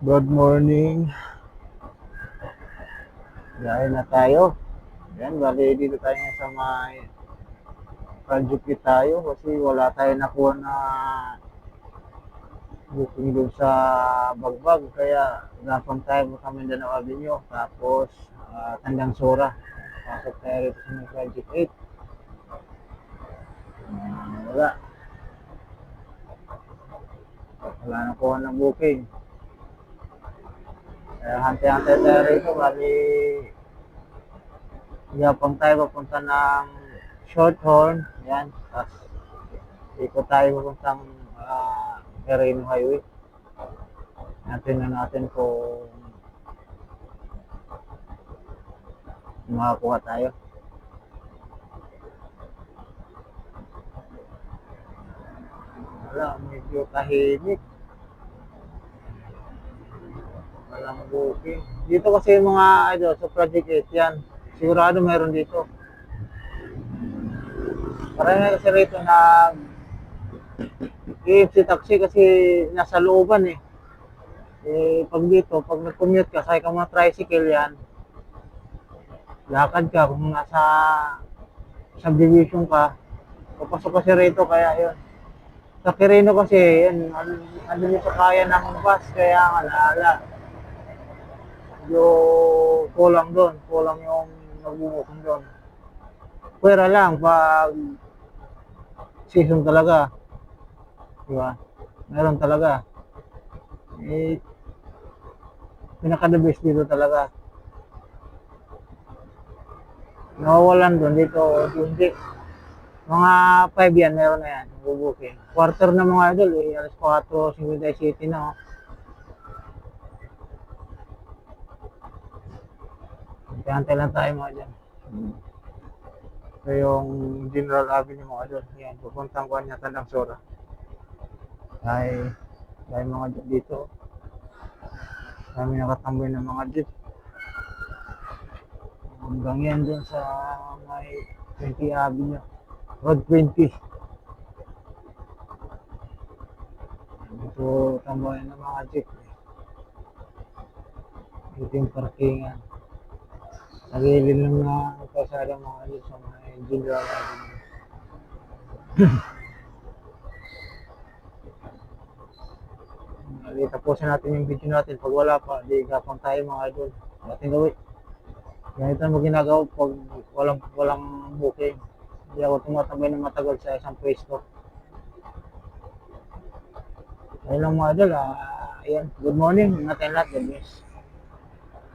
Good morning. Dahil na tayo. Yan, bali dito tayo sa may project tayo kasi wala tayo nakuha na booking doon sa Bagbag. Kaya napang tayo sa Mindanao Avenue. Tapos Tandang Sora. Pasok tayo rito sa may project 8. Wala. Wala nakuha ng booking. Kaya hante-hante tayo rito. Bali yapang tayo papunta ng Shorthorn. Yan. Tapos ikot tayo papuntang Merino Highway. Natin na natin kung makakuha tayo. Wala, medyo tahimik. Walang booking. Dito kasi mga idol sa Project 8 yan. Sigurado meron dito. Marami kasi rito na si taxi kasi nasa looban eh. Pag dito, pag nag-commute ka, sakay ka mga tricycle yan, lakad ka, kung nasa subdivision ka, papasok kasi rito, kaya yun. Sa Quirino kasi, yan, ano nito kaya ng bus, kaya nga naala. Yung kulang yung nagbubukong doon. Pwera lang, pag season talaga, di ba? Meron talaga. Pinaka-the best dito talaga. Nawawalan doon dito, hindi. Mga 5 yan, meron na yan, bubooking. Quarter na mga idol, alas 4:57 na. Antay lang tayo mga dyan. So yung General Avenue mga idol, yan, pupuntang ko niya Tandang Sora. Dahil mga jeep dito, kami nakatambay ng mga jeep. Hanggang yan dun sa may 20 Avenue. Road 20. Dito tambayan ng mga jeep. Dito yung parkingan. Nagilin lang na kasada mga jeep sa mga General Avenue. Tapusin natin yung video natin. Pag wala pa, di gapang tayo mga idol. Ating gawin. Ganito mo ginagawa pag walang booking. Hindi ako tumatambay ng matagal sa isang pwesto. Ayun lang mga idol. Ayan. Good morning. Ingat lahat. God bless.